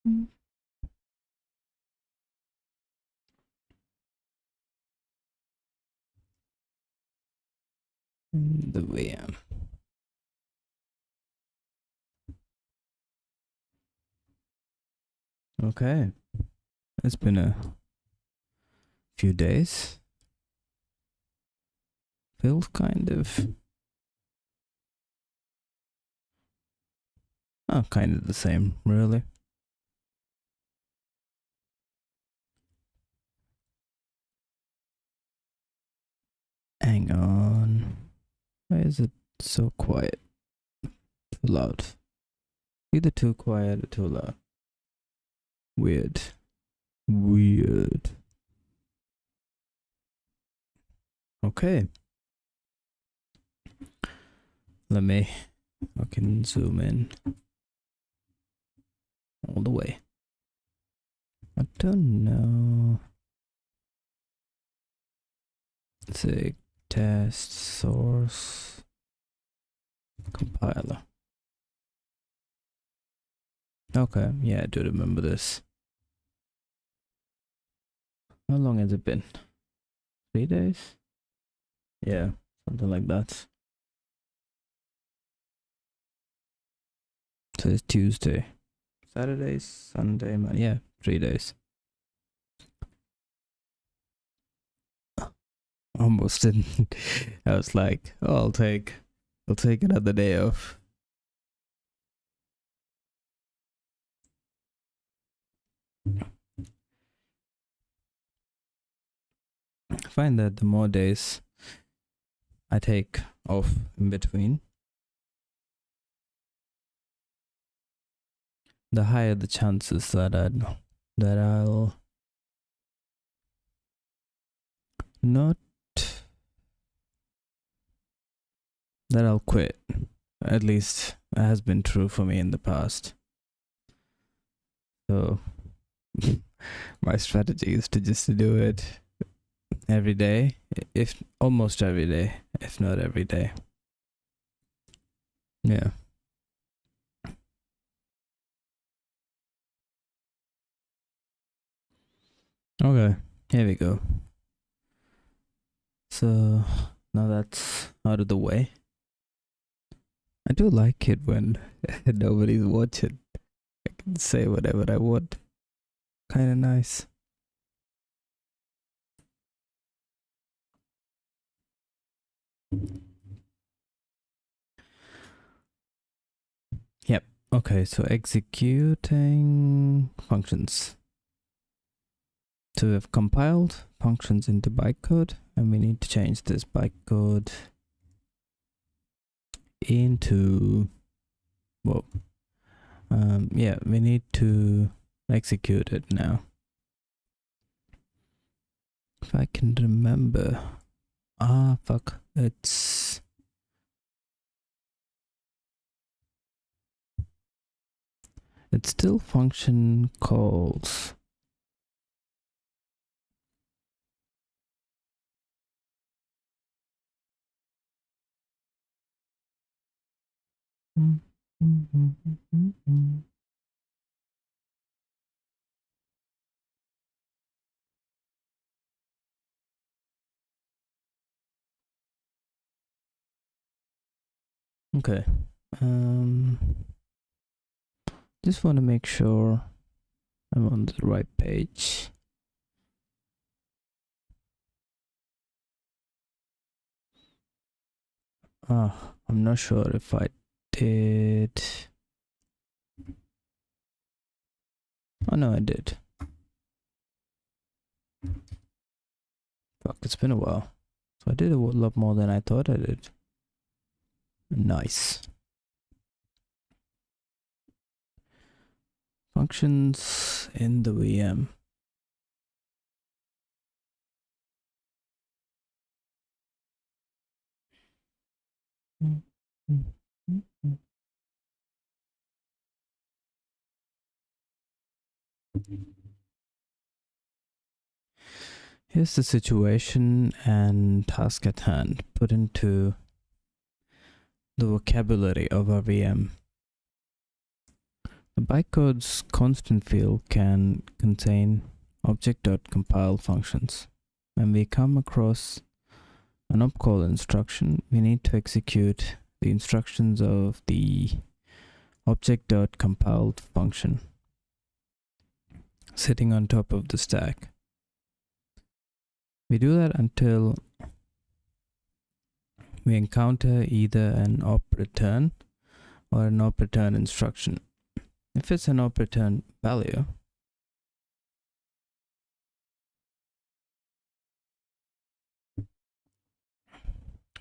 The VM. Okay, it's been a few days. Feels kind of kind of the same, really. Hang on. Why is it so quiet? Too loud. Either too quiet or too loud. Weird. Weird. Okay. Let me fucking zoom in all the way. I don't know. Zig test source compiler. Okay, yeah, I do remember this. How long has it been? 3 days? Yeah, something like that. So it's Tuesday, Saturday, Sunday, yeah, 3 days. Almost didn't. I was like, oh, I'll take another day off. I find that the more days I take off in between, the higher the chances that I'll not that I'll quit. At least it has been true for me in the past. So my strategy is to just do it every day, if almost every day, if not every day. Yeah. Okay, here we go. So now that's out of the way. I do like it when nobody's watching. I can say whatever I want. Kind of nice. Yep. Okay, so executing functions. So we've compiled functions into bytecode, and we need to change this bytecode into, well, yeah, we need to execute it now. If I can remember, fuck, it's still function calls. Okay. Just want to make sure I'm on the right page. I'm not sure if I did. Oh no, I did. Fuck, it's been a while. So I did a lot more than I thought I did. Nice. Functions in the VM. Here's the situation and task at hand put into the vocabulary of our VM. The The bytecode's constant field can contain object.compile functions. When we come across an opcall instruction, we need to execute the instructions of the object.compiled function sitting on top of the stack. We do that until we encounter either an op return or an op return instruction. If it's an op return value,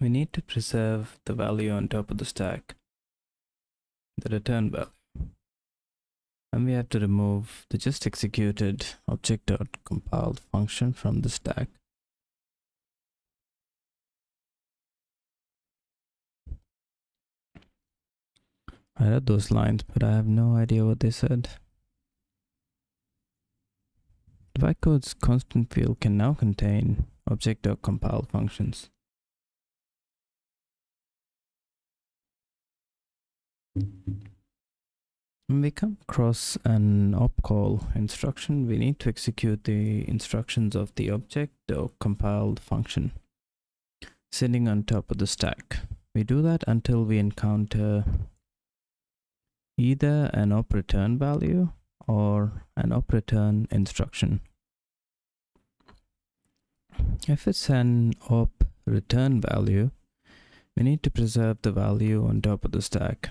we need to preserve the value on top of the stack, the return value. And we have to remove the just executed object.compiled function from the stack. I read those lines, but I have no idea what they said. The bytecode's constant field can now contain object.compile functions. When we come across an opcall instruction, we need to execute the instructions of the object.compiled function sitting on top of the stack. We do that until we encounter either an op return value or an op return instruction. If it's an op return value, we need to preserve the value on top of the stack.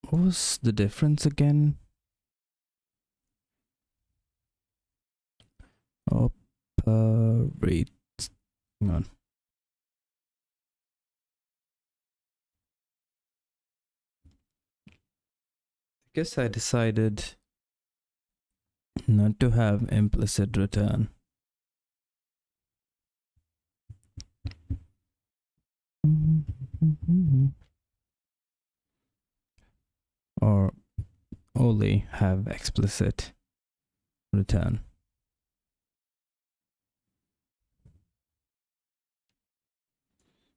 What was the difference again? Operate. Hang on. I guess I decided not to have implicit return. Or only have explicit return.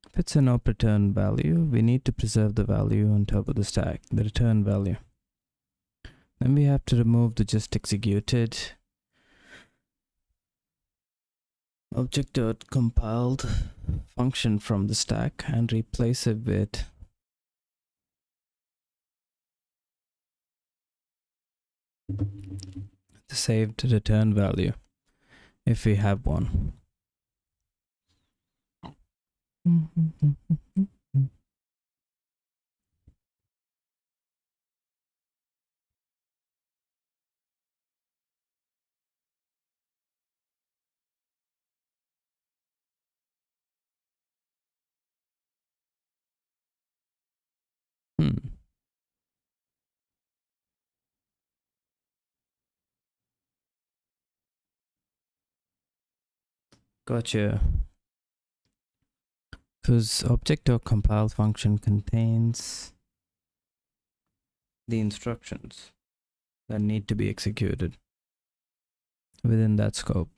If it's an op return value, we need to preserve the value on top of the stack, the return value. Then we have to remove the just executed object.compiled function from the stack and replace it with the saved return value, if we have one. Gotcha. Because object.compile function contains the instructions that need to be executed within that scope.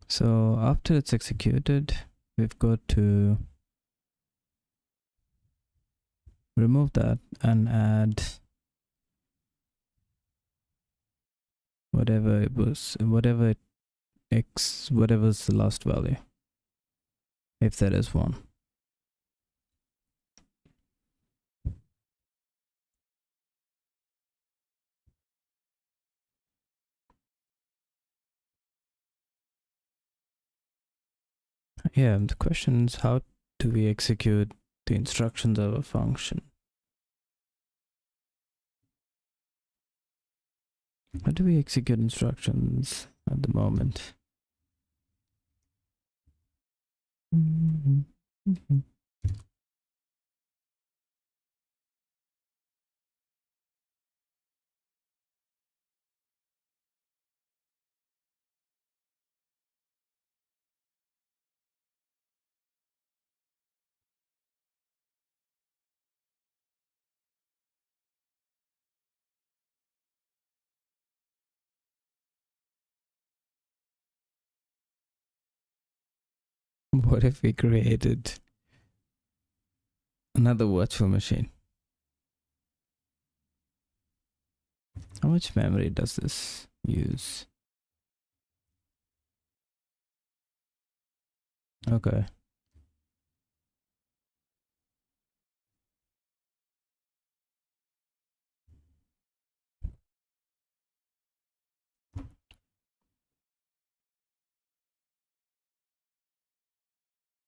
So after it's executed, we've got to remove that and add whatever it was, whatever's the last value, if there is one. Yeah, the question is, how do we execute the instructions of a function? How do we execute instructions at the moment? What if we created another virtual machine? How much memory does this use? Okay.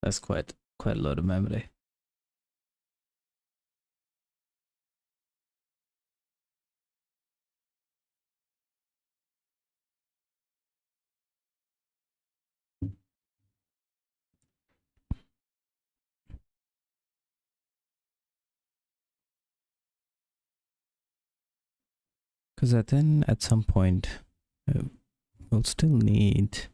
That's quite a lot of memory. Because then at some point we'll still need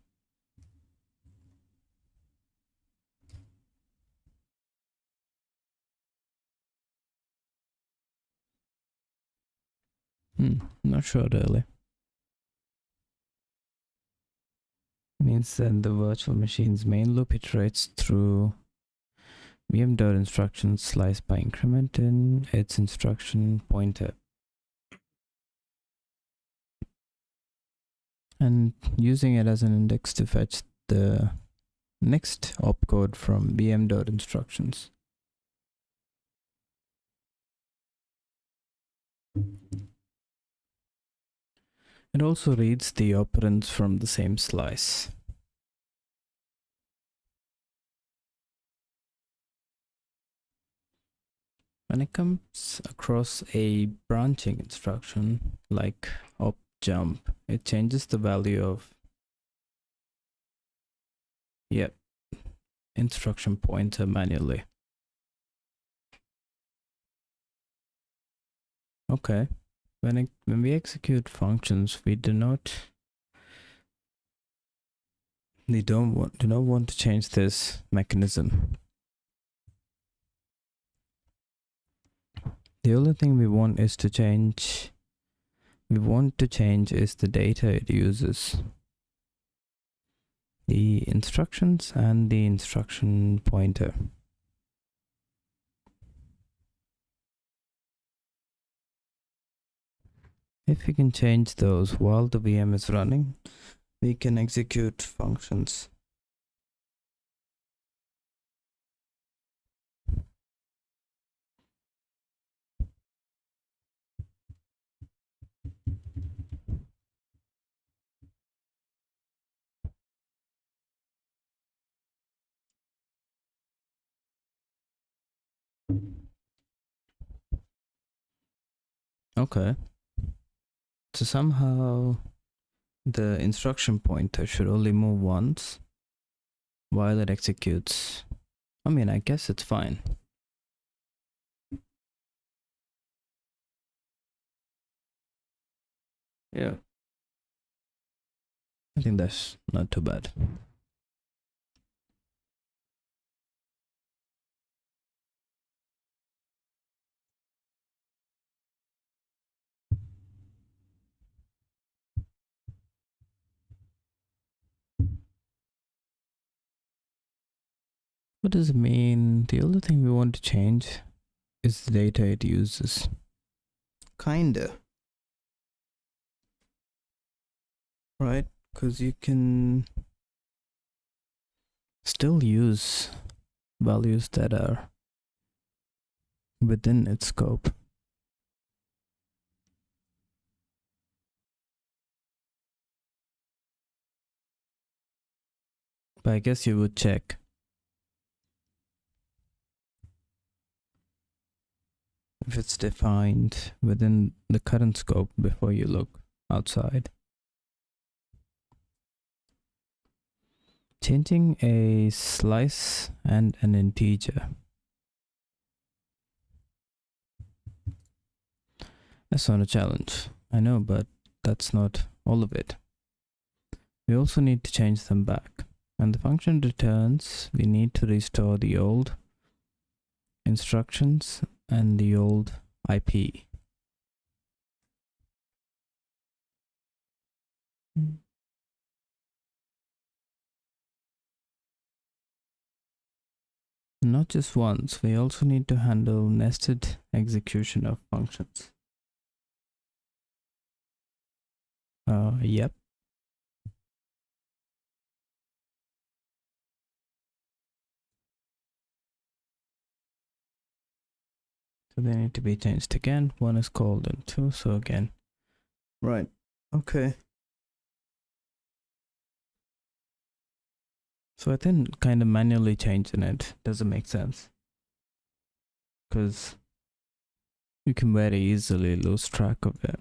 not sure really. Means that the virtual machine's main loop iterates through VM instructions sliced by incrementing its instruction pointer and using it as an index to fetch the next opcode from VM instructions. It also reads the operands from the same slice. When it comes across a branching instruction like op jump, it changes the value of instruction pointer manually. Okay. When we execute functions, we do not want to change this mechanism. The only thing we want is to change is the data it uses, the instructions and the instruction pointer. If we can change those while the VM is running, we can execute functions. Okay. So somehow the instruction pointer should only move once while it executes. I mean, I guess it's fine. Yeah. I think that's not too bad. What does it mean? The only thing we want to change is the data it uses. Kinda. Right? Because you can still use values that are within its scope. But I guess you would check if it's defined within the current scope before you look outside. Changing a slice and an integer. That's not a challenge, I know, but that's not all of it. We also need to change them back. When the function returns, we need to restore the old instructions and the old IP. Not just once, we also need to handle nested execution of functions. Yep. So they need to be changed again. One is called and two, so again. Right. Okay. So I think kind of manually changing it doesn't make sense. Because you can very easily lose track of it.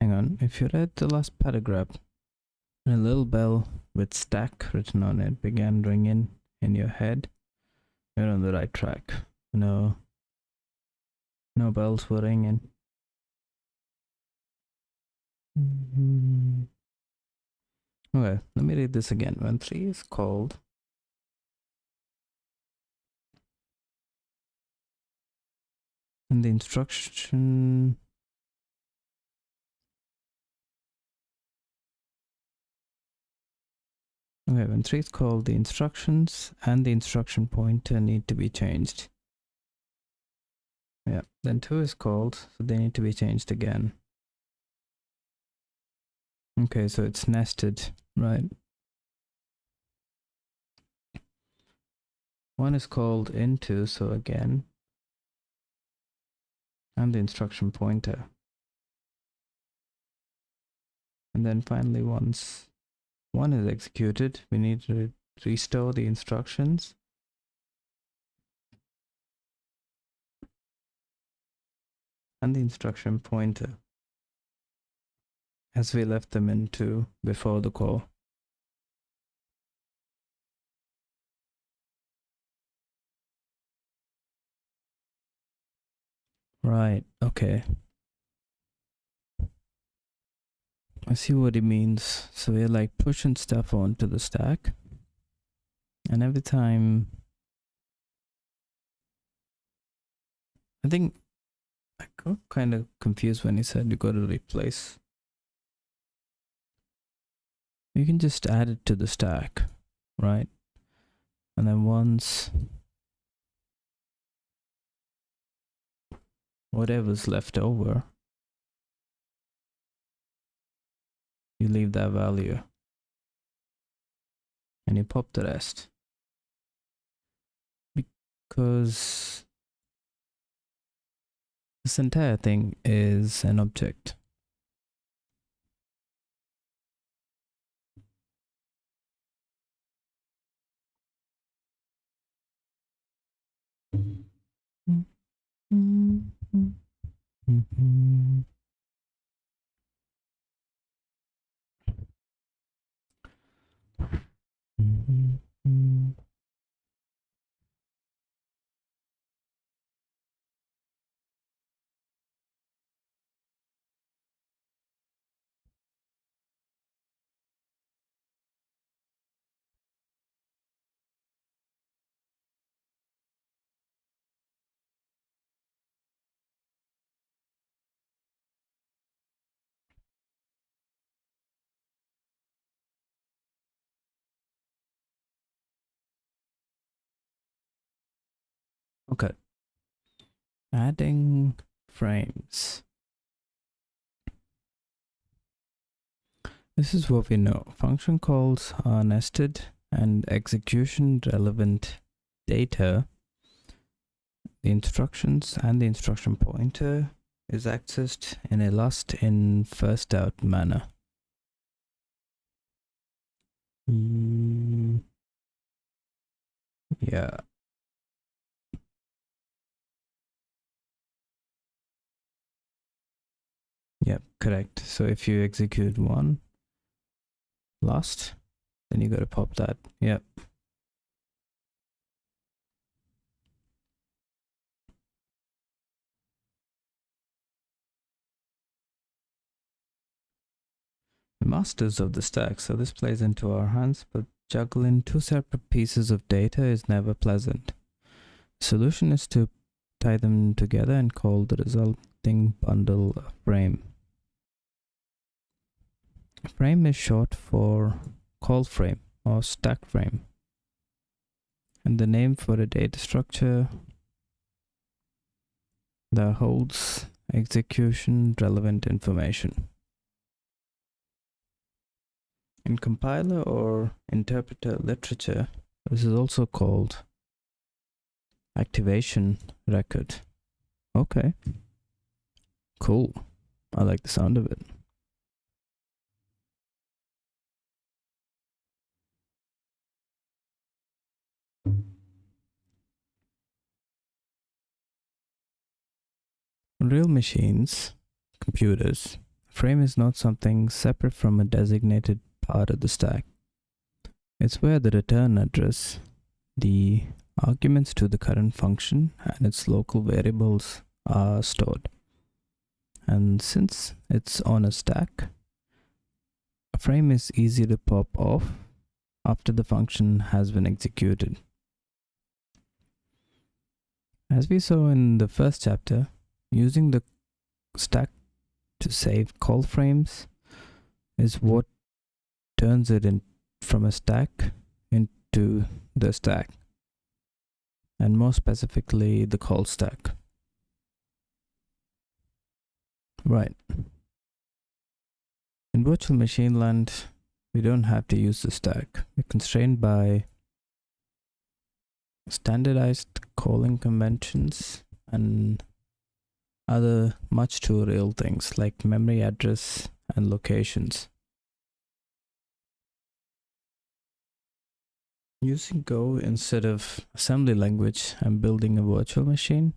Hang on, if you read the last paragraph, a little bell with stack written on it began ringing in your head, you're on the right track. No bells were ringing. Okay, let me read this again. When 3 is called, and the instruction when 3 is called, the instructions and the instruction pointer need to be changed. Yeah, then 2 is called, so they need to be changed again. Okay, so it's nested, right? 1 is called into, so again, and the instruction pointer. And then finally, once 1 is executed, we need to restore the instructions. And the instruction pointer, as we left them into before the call. Right, okay. I see what it means. So we're like pushing stuff onto the stack. And every time, I think I got kind of confused when he said you got to replace. You can just add it to the stack, right? And then once whatever's left over, you leave that value and you pop the rest. Because this entire thing is an object. Okay. Adding frames. This is what we know. Function calls are nested and execution relevant data. The instructions and the instruction pointer is accessed in a last in first out manner. Yeah. Yep, correct. So if you execute one last, then you gotta pop that. Yep. Masters of the stack. So this plays into our hands, but juggling two separate pieces of data is never pleasant. The solution is to tie them together and call the resulting bundle a frame. Frame is short for call frame or stack frame, and the name for a data structure that holds execution relevant information. In compiler or interpreter literature, this is also called activation record. Okay, cool. I like the sound of it. On real machines, computers, frame is not something separate from a designated part of the stack. It's where the return address, the arguments to the current function, and its local variables are stored. And since it's on a stack, a frame is easy to pop off after the function has been executed. As we saw in the first chapter, using the stack to save call frames is what turns it in from a stack into the stack, and more specifically the call stack. Right. In virtual machine land, we don't have to use the stack. We're constrained by standardized calling conventions and other much too real things like memory address and locations. Using Go instead of assembly language and building a virtual machine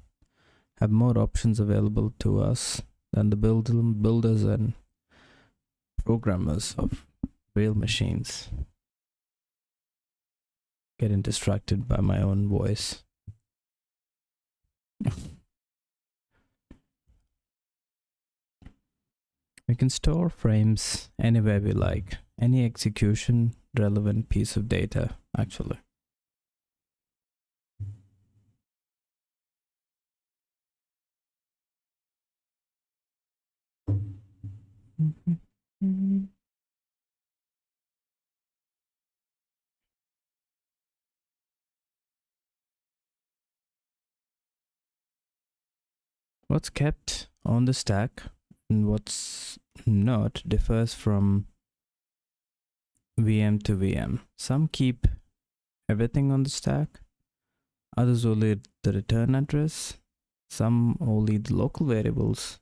have more options available to us than the builders and programmers of real machines. Getting distracted by my own voice. We can store frames anywhere we like, any execution relevant piece of data, actually. What's kept on the stack and what's not differs from VM to VM. Some keep everything on the stack, others only the return address, some only the local variables,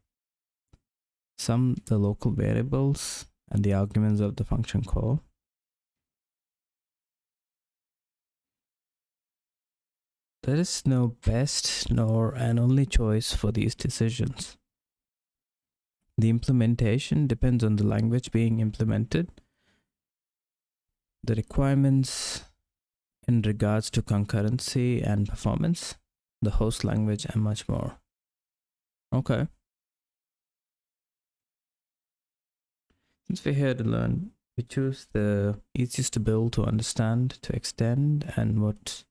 some the local variables and the arguments of the function call. There is no best nor an only choice for these decisions. The implementation depends on the language being implemented, the requirements in regards to concurrency and performance, the host language, and much more. Okay. Since we're here to learn, we choose the easiest to build, to understand, to extend, and what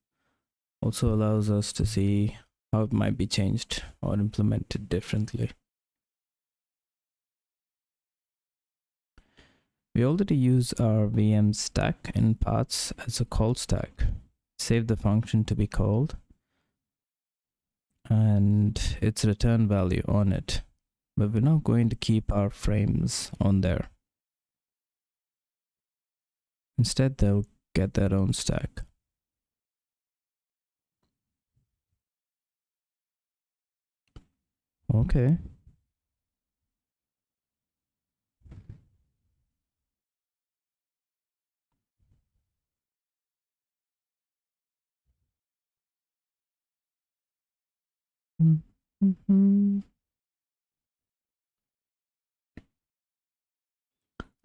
also allows us to see how it might be changed or implemented differently. We already use our VM stack in parts as a call stack. Save the function to be called and its return value on it. But we're not going to keep our frames on there. Instead, they'll get their own stack. Okay.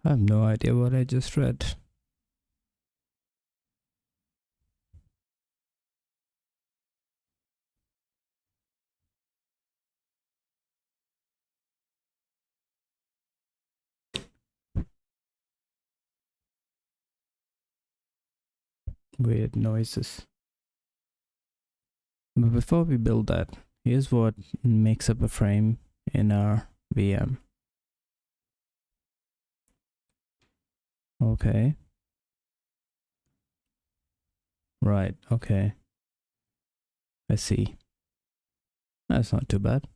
I have no idea what I just read. Weird noises. But before we build that, here's what makes up a frame in our VM. Okay. Right, okay. I see. That's not too bad.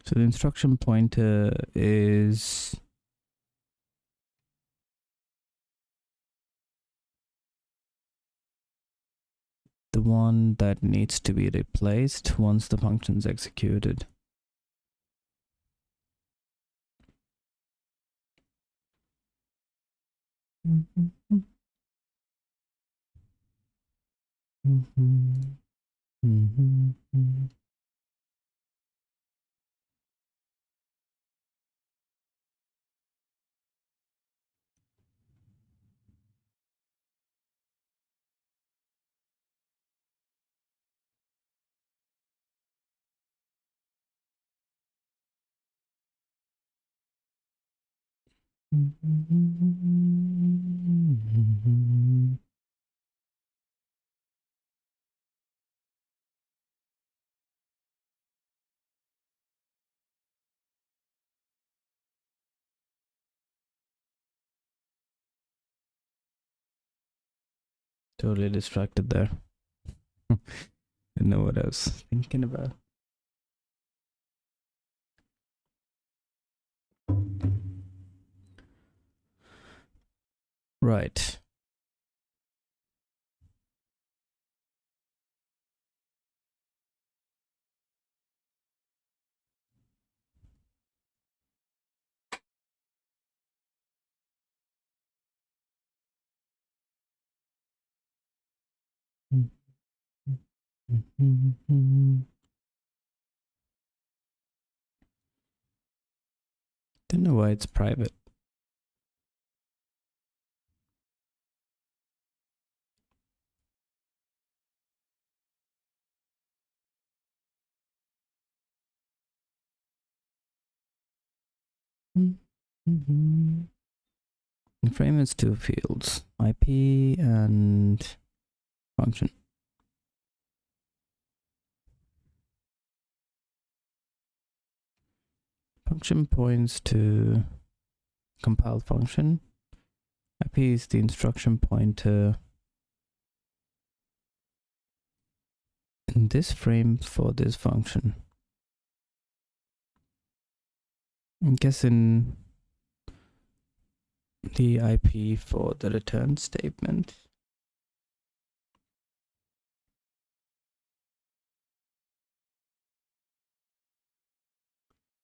So the instruction pointer is the one that needs to be replaced once the function's executed. Totally distracted there. Didn't know what I was thinking about. Right. Don't know why it's private. The frame has two fields, IP and function. Function points to compile function. IP is the instruction pointer in this frame for this function. I'm guessing the IP for the return statement.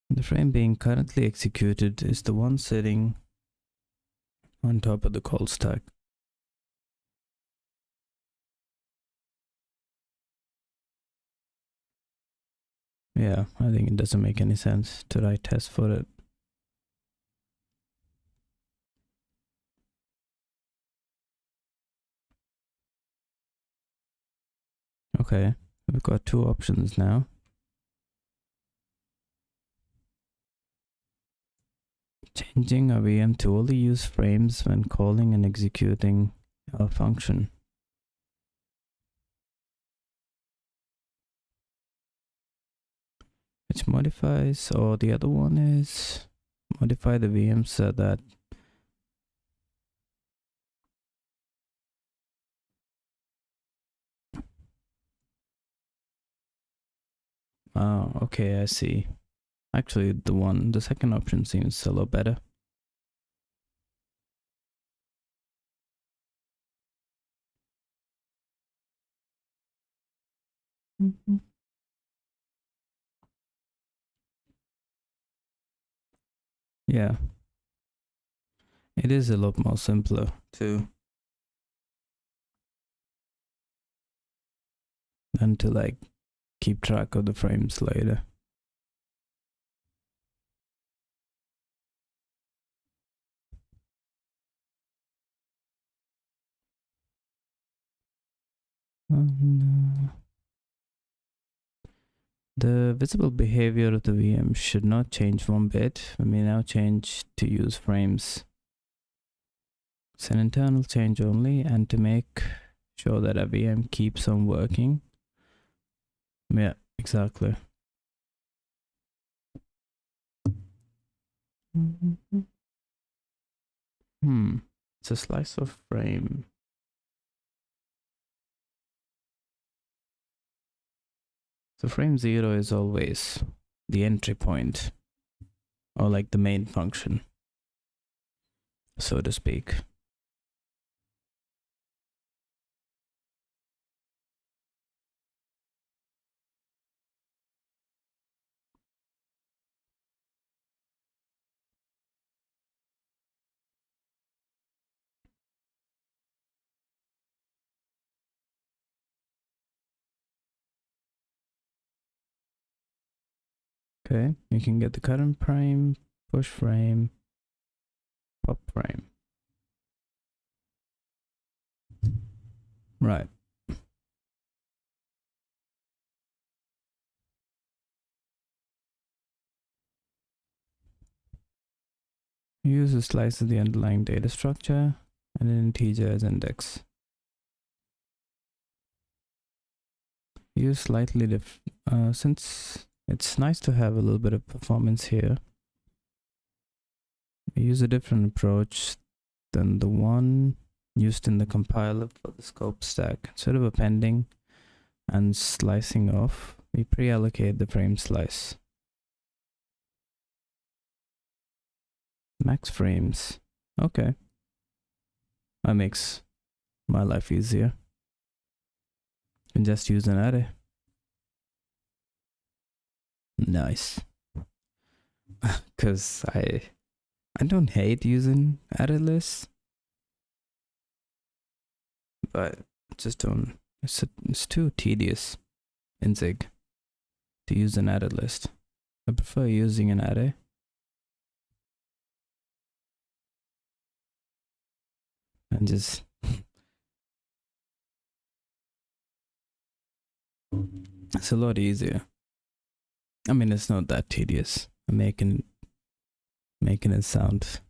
The frame being currently executed is the one sitting on top of the call stack. Yeah, I think it doesn't make any sense to write tests for it. Okay, we've got two options now. Changing our VM to only use frames when calling and executing a function. Which modifies, or the other one is modify the VM so that oh, okay, I see. Actually, the second option seems a lot better. Yeah. It is a lot more simpler too than to like keep track of the frames later. The visible behavior of the VM should not change one bit. We may now change to use frames. It's an internal change only, and to make sure that a VM keeps on working. Yeah, exactly. It's a slice of frame. So frame 0 is always the entry point, or like the main function, so to speak. Okay, you can get the current frame, push frame, pop frame. Right. Use a slice of the underlying data structure and an integer as index. Use slightly different, since it's nice to have a little bit of performance here. Use a different approach than the one used in the compiler for the scope stack. Instead of appending and slicing off, we pre-allocate the frame slice. Max frames. Okay. That makes my life easier. You can just use an array. Nice. Because I don't hate using array lists, but just don't. It's too tedious in Zig to use an array list. I prefer using an array. And just it's a lot easier. I mean, it's not that tedious. I'm making it sound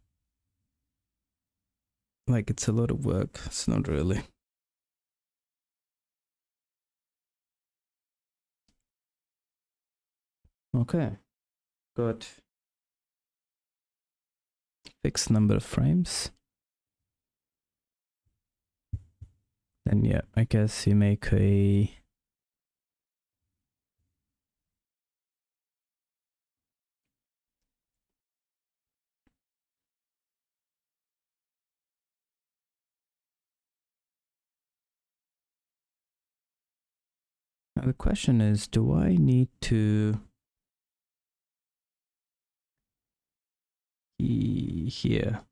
like it's a lot of work. It's not really. Okay, got fixed number of frames. Then yeah, I guess you make a now the question is, do I need to here?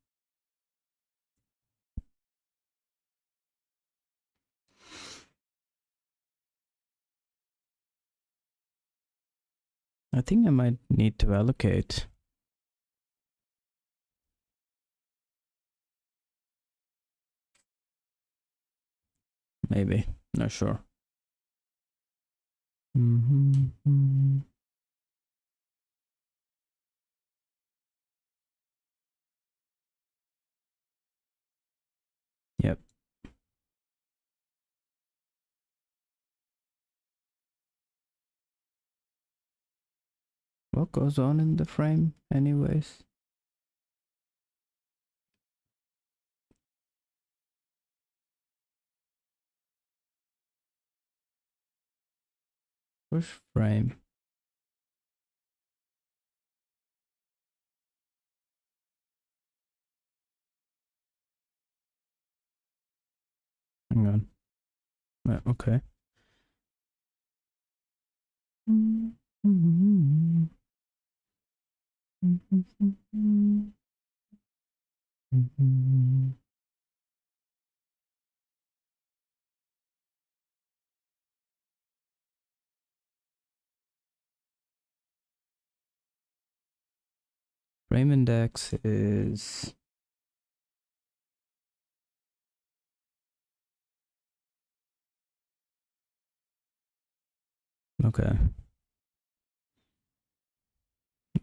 I think I might need to allocate. Maybe, not sure. Yep. What goes on in the frame anyways? Push frame. Hang on. Okay. Frame index is okay.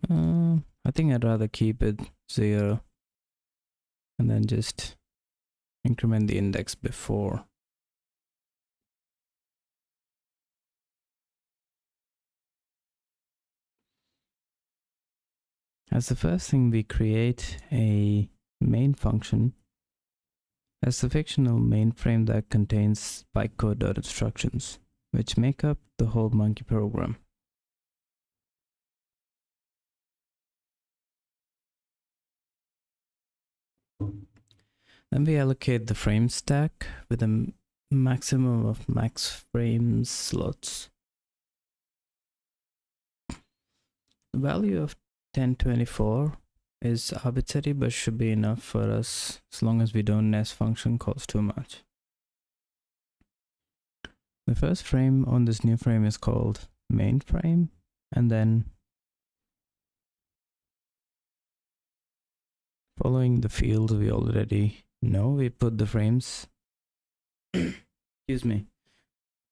I think I'd rather keep it 0 and then just increment the index before. As the first thing, we create a main function as the fictional mainframe that contains bytecode.instructions, which make up the whole monkey program. Then we allocate the frame stack with a maximum of max frame slots. The value of 1024 is arbitrary but should be enough for us as long as we don't nest function calls too much. The first frame on this new frame is called main frame, and then following the fields we already know, we put the frames excuse me,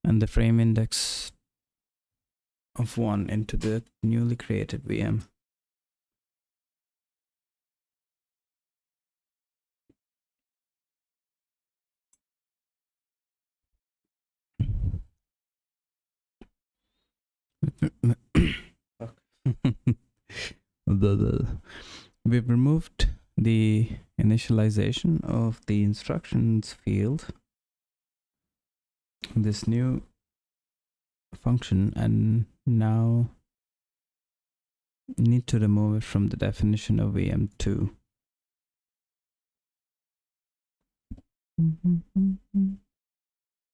and the frame index of 1 into the newly created VM. We've removed the initialization of the instructions field in this new function, and now need to remove it from the definition of VM2.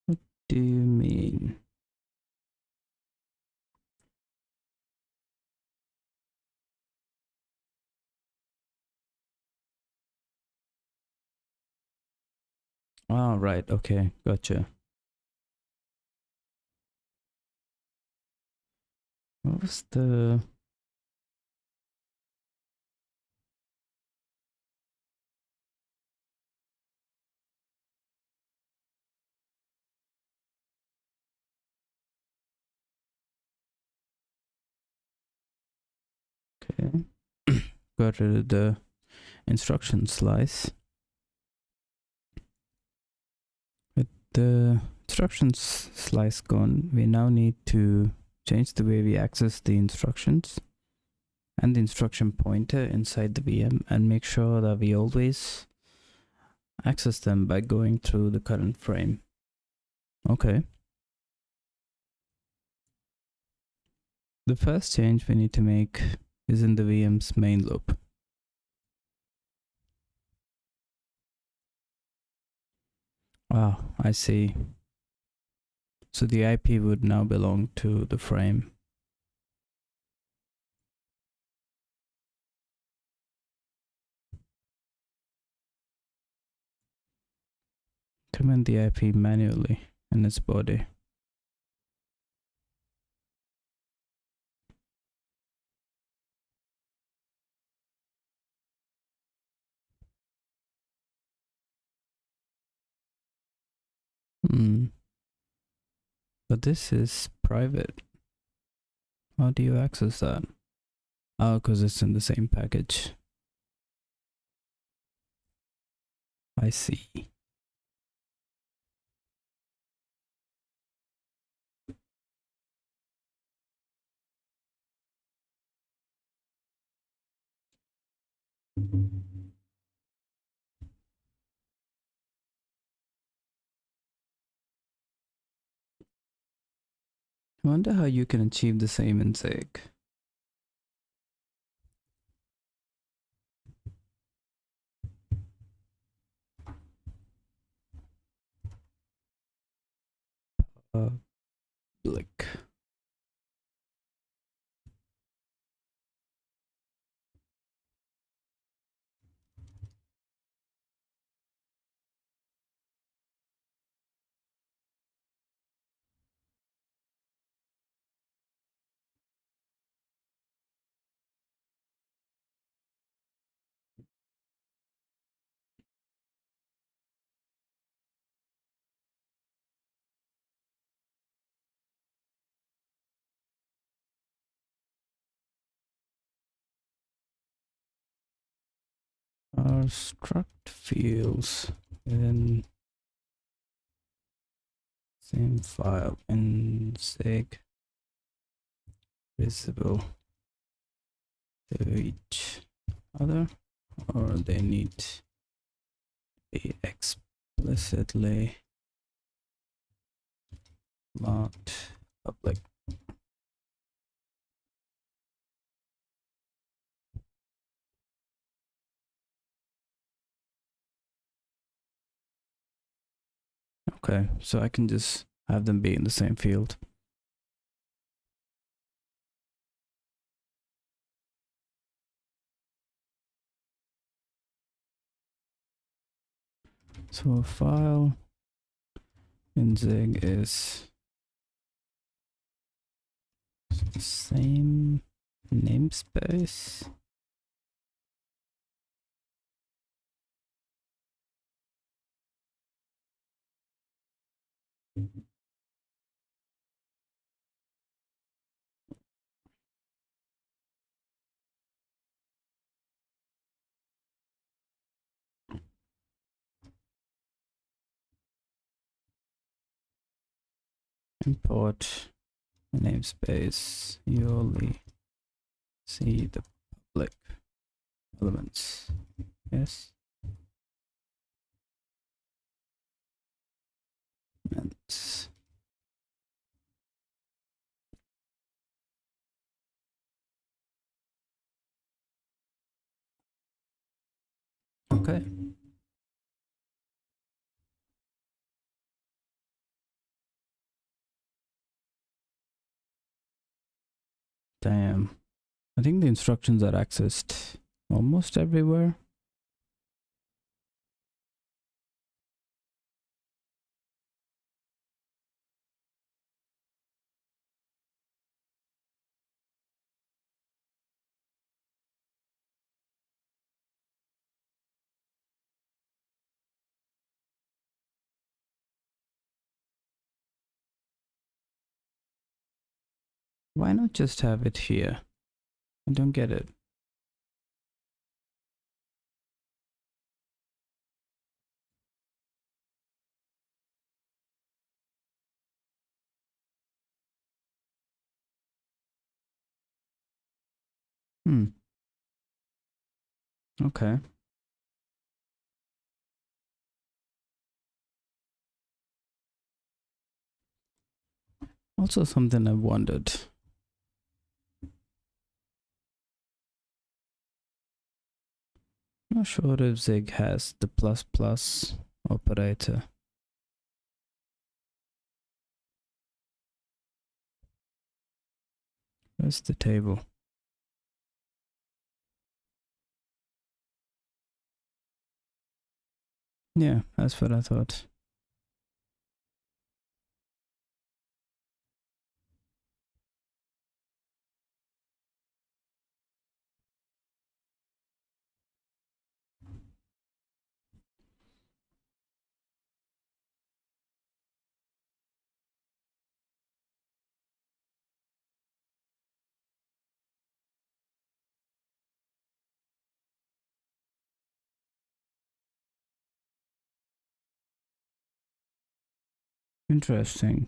What do you mean? Oh, right. Okay. Gotcha. What was the... Okay. Got rid of the instruction slice. With the instructions slice gone, we now need to change the way we access the instructions and the instruction pointer inside the VM, and make sure that we always access them by going through the current frame. Okay. The first change we need to make is in the VM's main loop. Ah, I see. So the IP would now belong to the frame. Increment the IP manually in its body. But this is private. How do you access that? Oh, because it's in the same package. I see. I wonder how you can achieve the same in Zig. Public. struct fields in same file in zig visible to each other, or they need to be explicitly marked public. Okay, so I can just have them be in the same field. So a file in zig is same namespace. Import namespace. You only see the public elements. Yes. And okay. Damn. I think the instructions are accessed almost everywhere. Why not just have it here? I don't get it. Okay. Also something I've wondered. Not sure if zig has the plus plus operator. Where's the table? Yeah, that's what I thought. Interesting.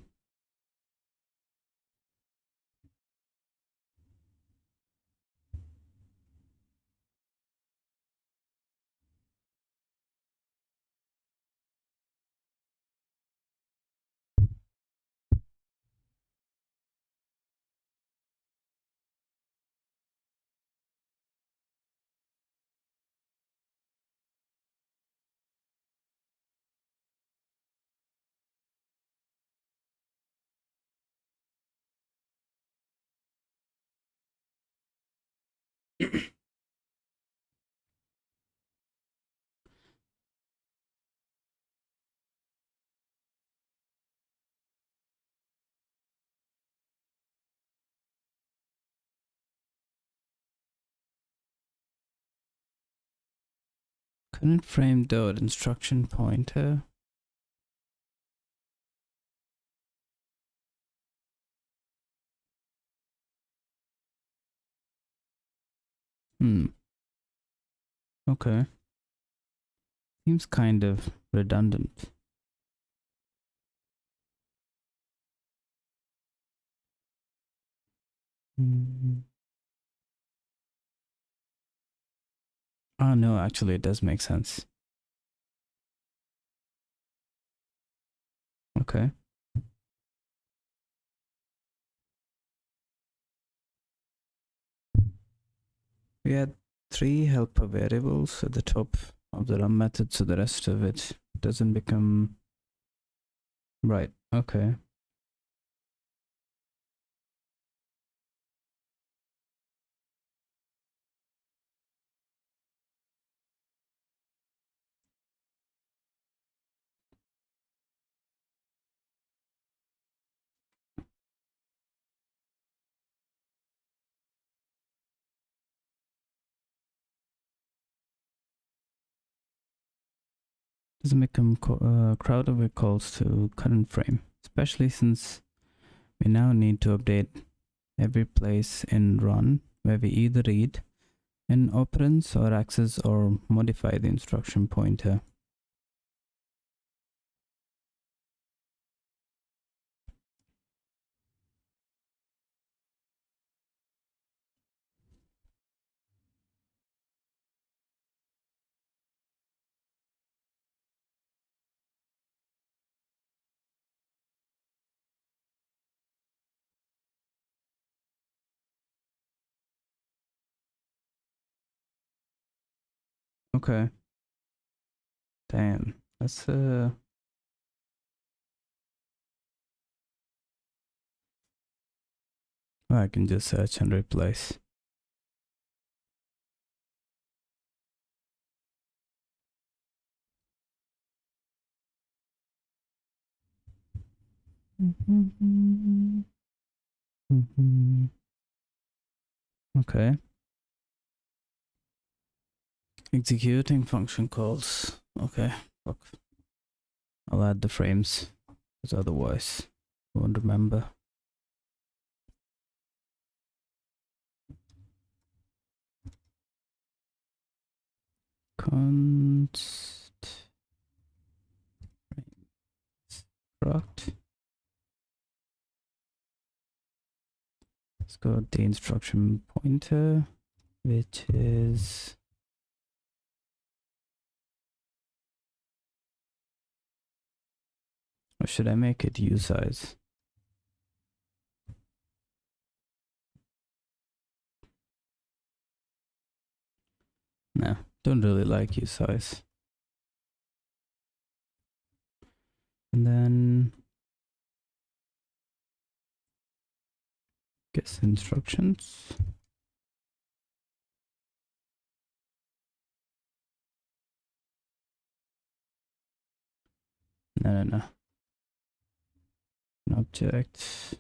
Couldn't frame dot instruction pointer. Okay. Seems kind of redundant. Oh no, actually it does make sense. Okay. We had 3 helper variables at the top of the run method, so the rest of it doesn't become right. Okay. Doesn't become crowd over calls to current frame, especially since we now need to update every place in run where we either read an operands or access or modify the instruction pointer. Okay. Damn. That's I can just search and replace. Okay. Executing function calls. Okay. Look. I'll add the frames, because otherwise I won't remember. Const struct. Let's go with the instruction pointer, which is or should I make it usize? No, don't really like usize. And then guess instructions. No. An object.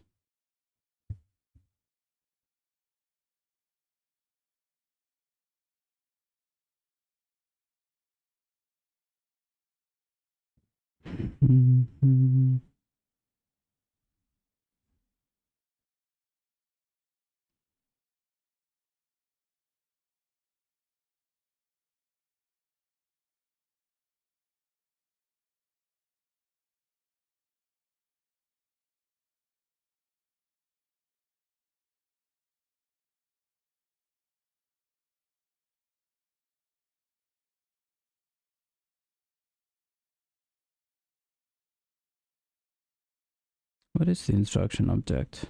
What is the instruction object?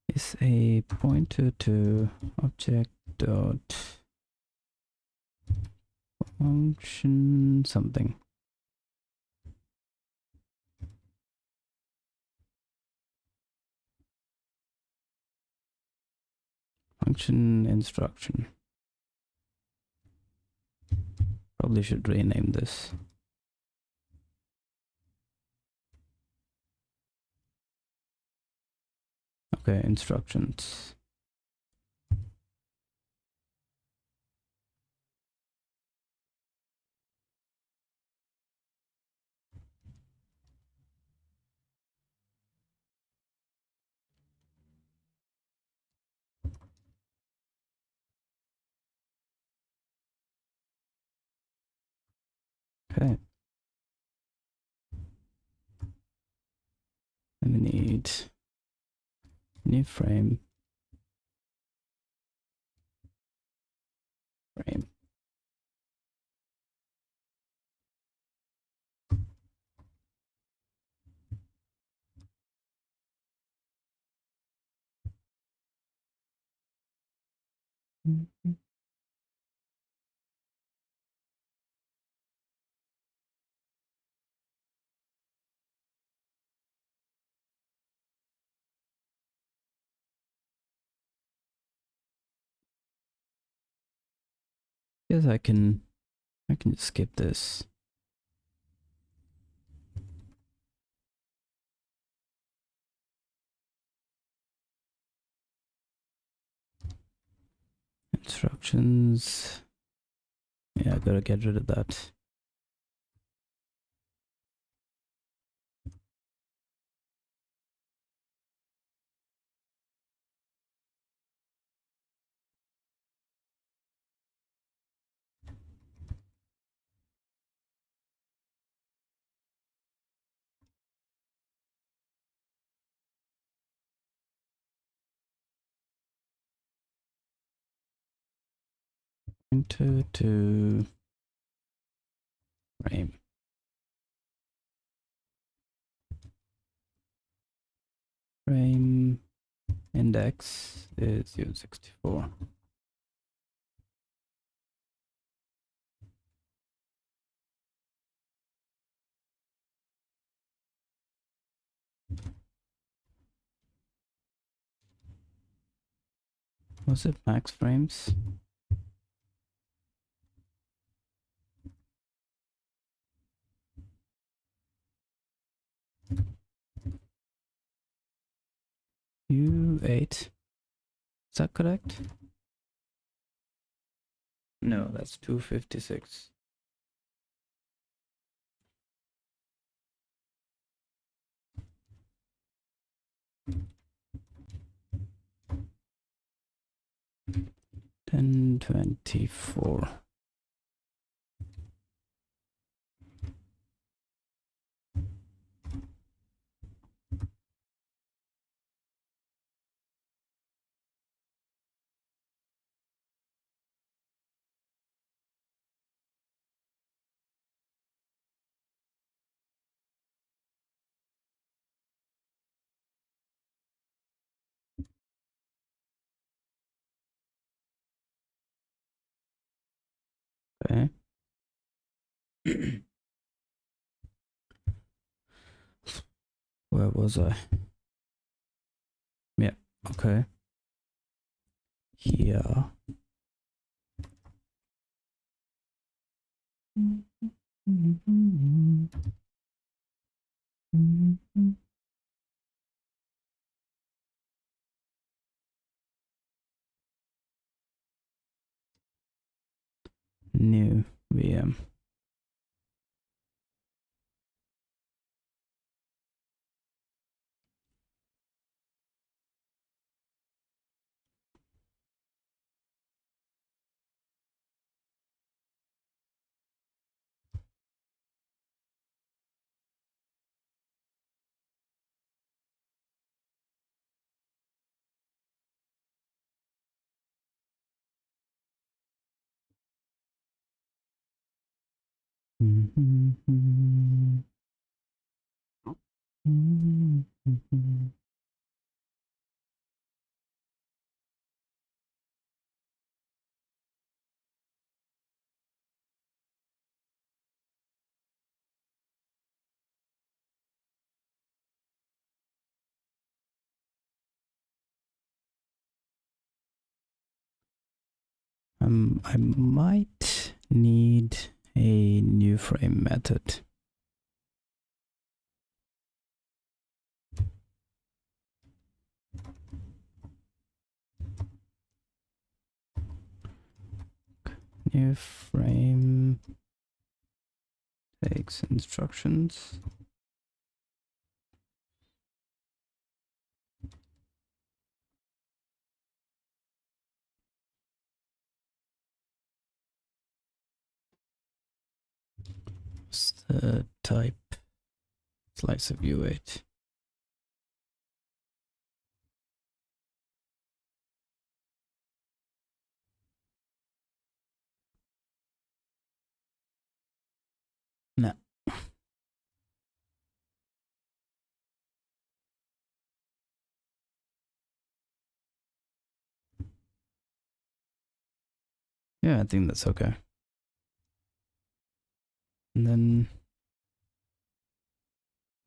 It's a pointer to object dot function something. Function instruction. Probably should rename this. Okay, instructions. Okay. And we need new frame. Frame. Yes, I can just skip this. Instructions. Yeah, I gotta get rid of that. Pointer to frame. Frame index is 064. Was it max frames? U8. Is that correct? No, that's 256. Ten 24. Okay. Where was I? Yeah, okay. Here. New VM. I might need a new frame method. New frame takes instructions. What's the type? Slice of U8. Nah. Yeah, I think that's okay. And then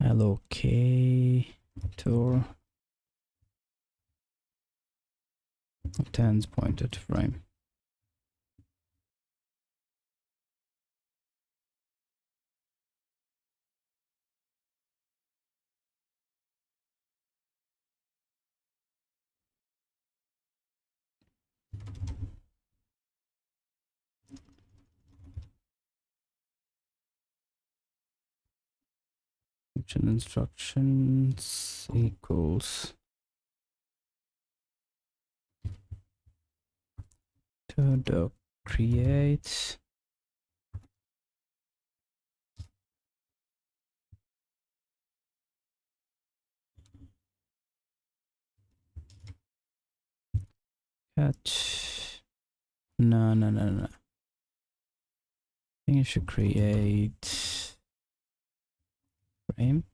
allocate tour obtains pointer to frame. Function instructions equals to doc create catch. No. I think you should create frame.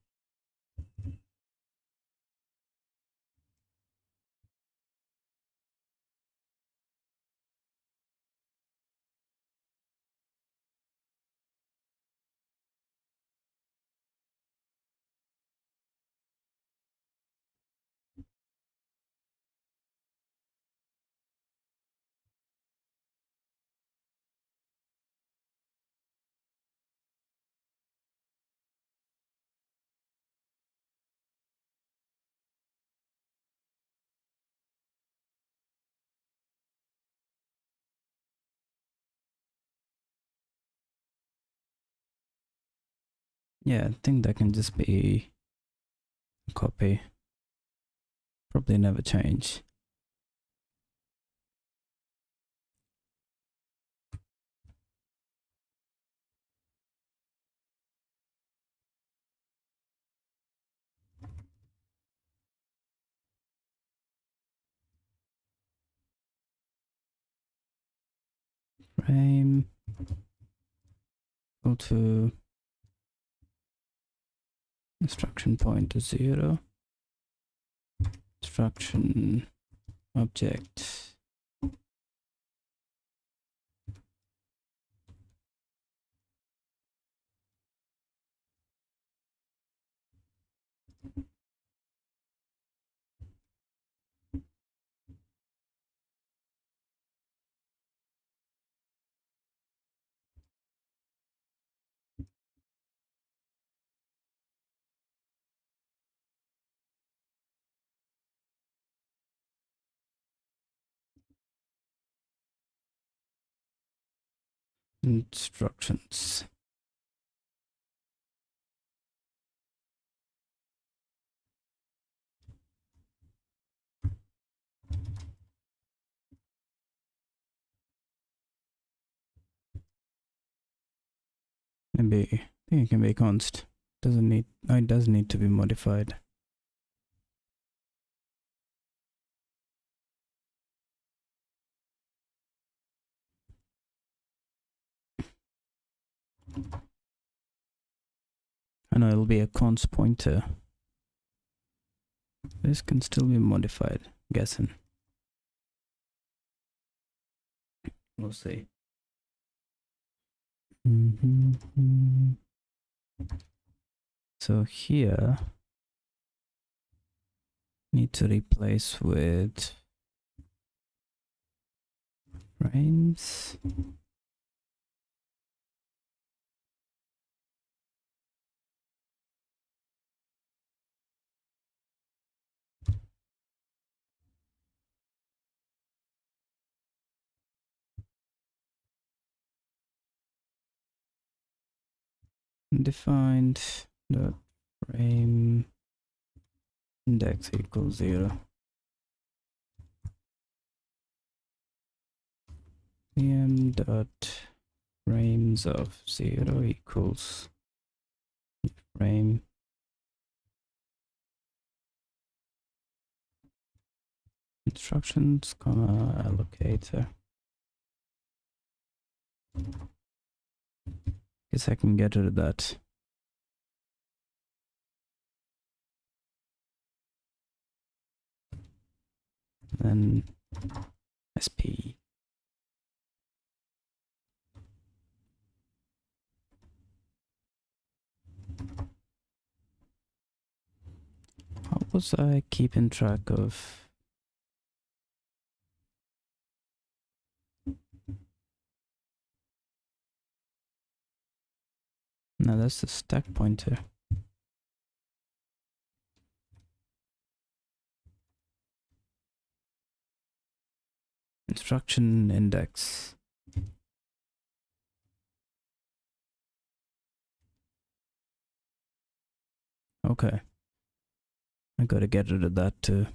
Yeah, I think that can just be a copy. Probably never change. Frame equal to instruction pointer 0. Instruction object instructions. Maybe I think it can be const. Doesn't need. It does need to be modified. I know it'll be a const pointer. This can still be modified, I'm guessing. We'll see. So here, need to replace with frames. Defined dot frame index equals 0. Pm dot frames of 0 equals frame instructions, comma allocator. Guess I can get rid of that. Then SP. How was I keeping track of? No, that's the stack pointer. Instruction index. Okay. I gotta get rid of that too.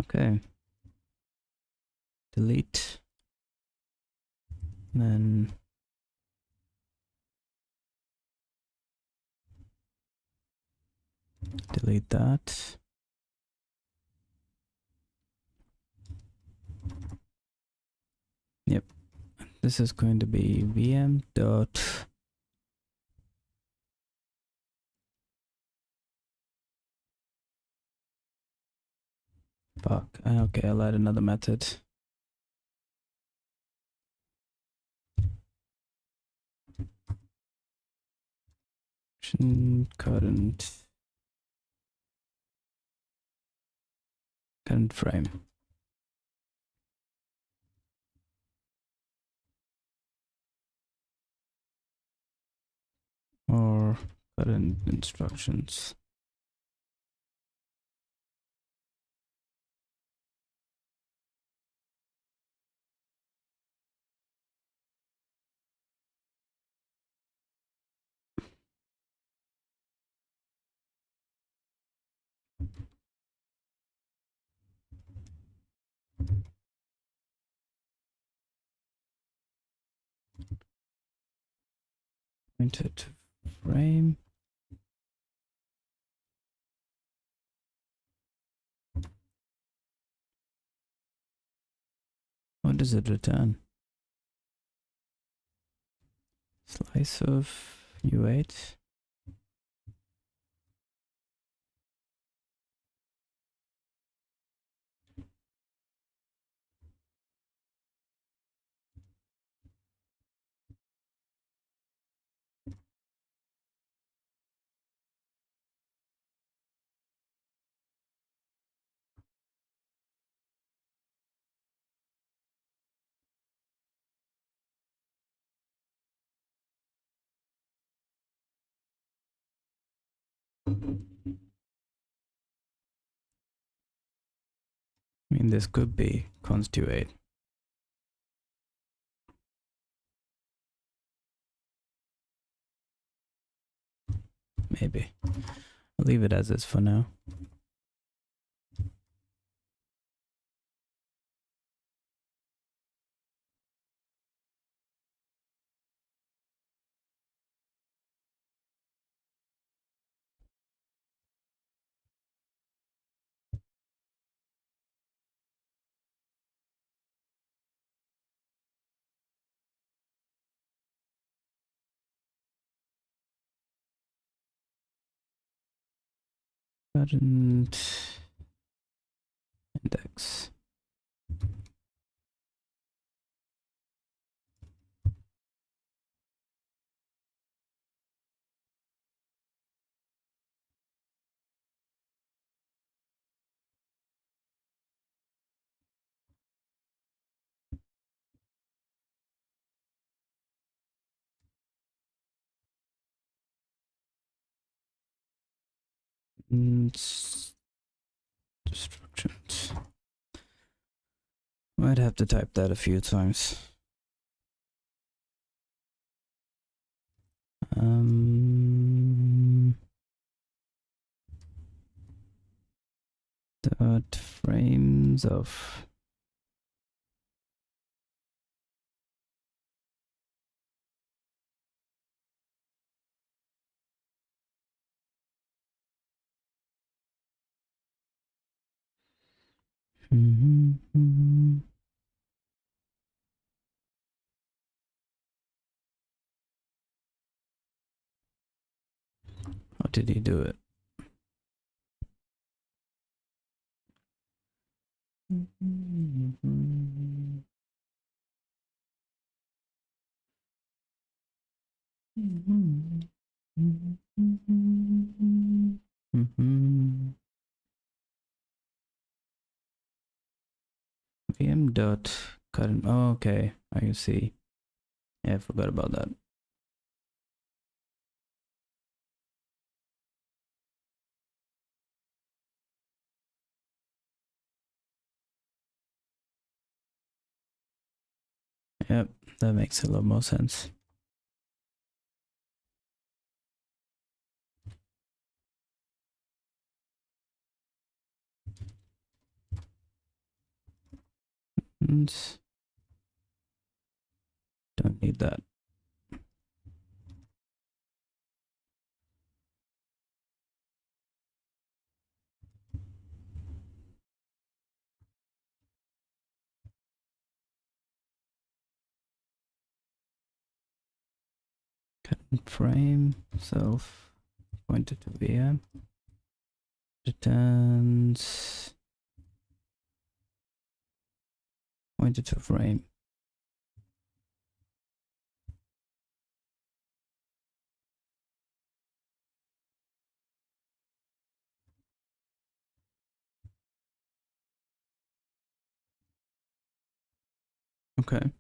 Okay. Delete. Then delete that. Yep. This is going to be VM dot fuck. Okay, I'll add another method. Current frame. Or current instructions. Pointer to frame. What does it return? Slice of U8. I mean, this could be const U8. Maybe. I'll leave it as is for now. Current index. Instructions. Might have to type that a few times. Dot frames of How did he do it? VM dot current. Oh, okay, I can see. Yeah, I forgot about that. Yep, that makes a lot more sense. And don't need that. Current frame self pointed to VM returns pointed to frame. Okay.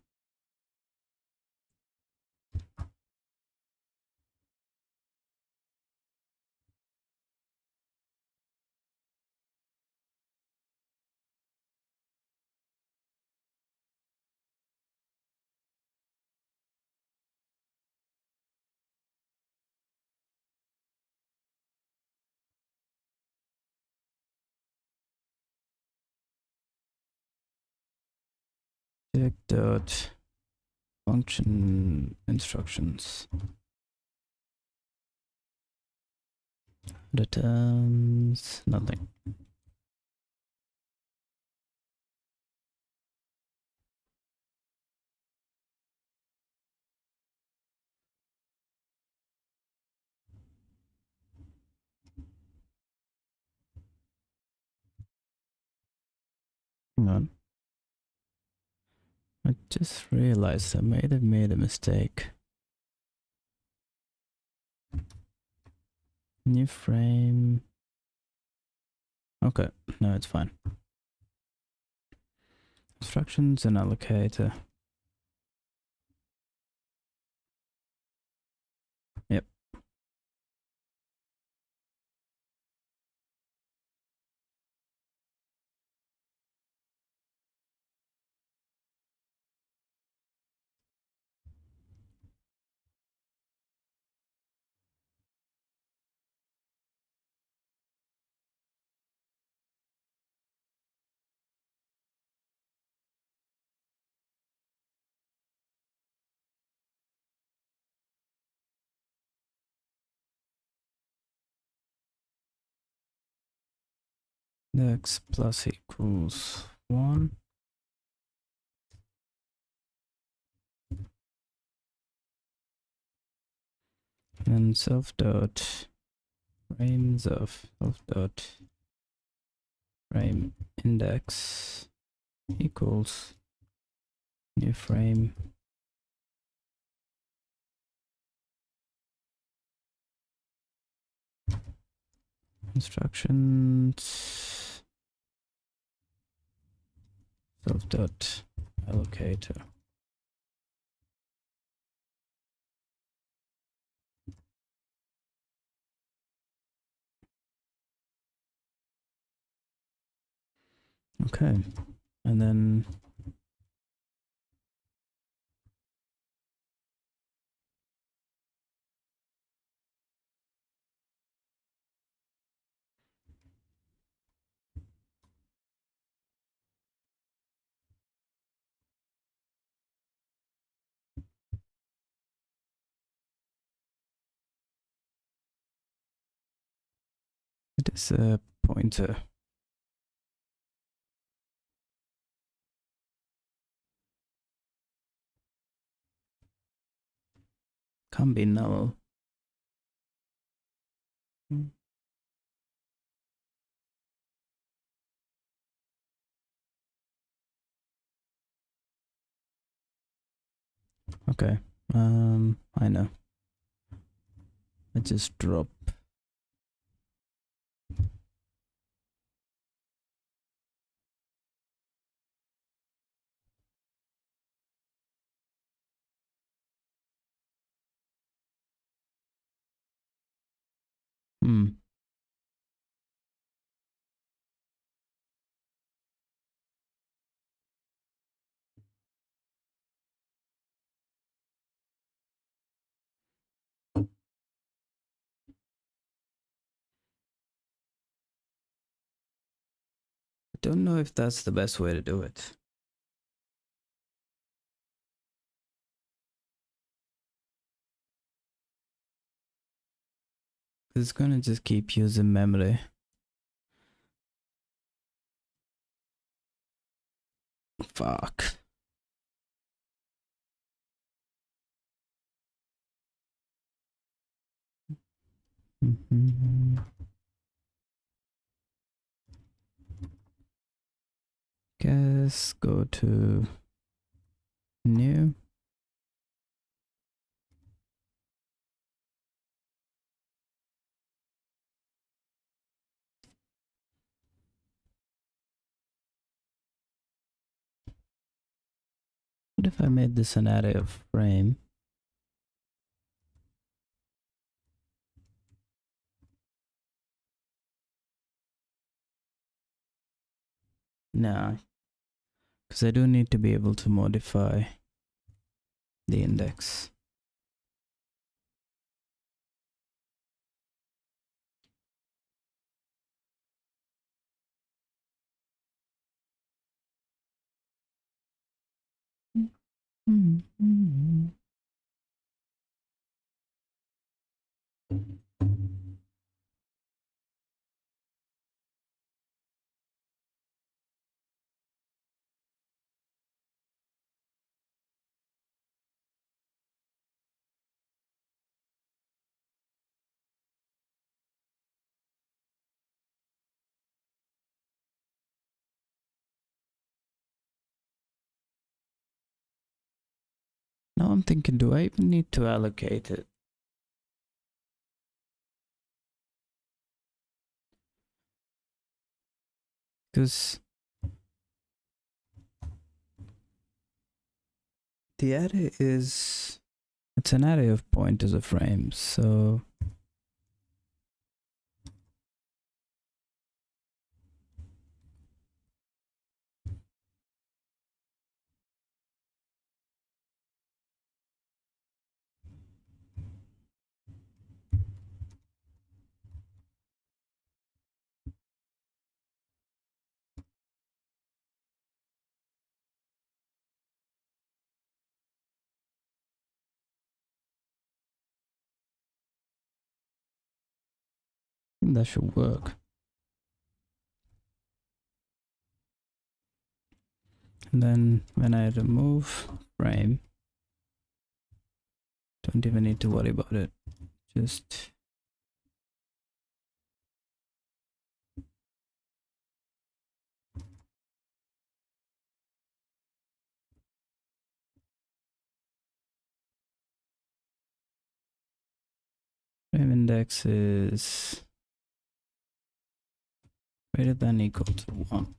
Check dot function instructions returns nothing. Hang on. I just realized I might have made a mistake. New frame. Okay, no, it's fine. Instructions and allocator. Yep. X plus equals 1. And self dot frames of self dot frame index equals new frame instructions self dot allocator. Okay, and then It is a pointer. Can't be null. Okay. I know. I just drop. Hmm. I don't know if that's the best way to do it. It's gonna just keep using memory. Fuck. Guess go to new. What if I made this an array of frame? Nah, because I do need to be able to modify the index. Now I'm thinking, do I even need to allocate it? Because the array is, it's an array of pointers of frames, so I think that should work. And then when I remove frame, don't even need to worry about it. Just frame index is greater than equal to 1.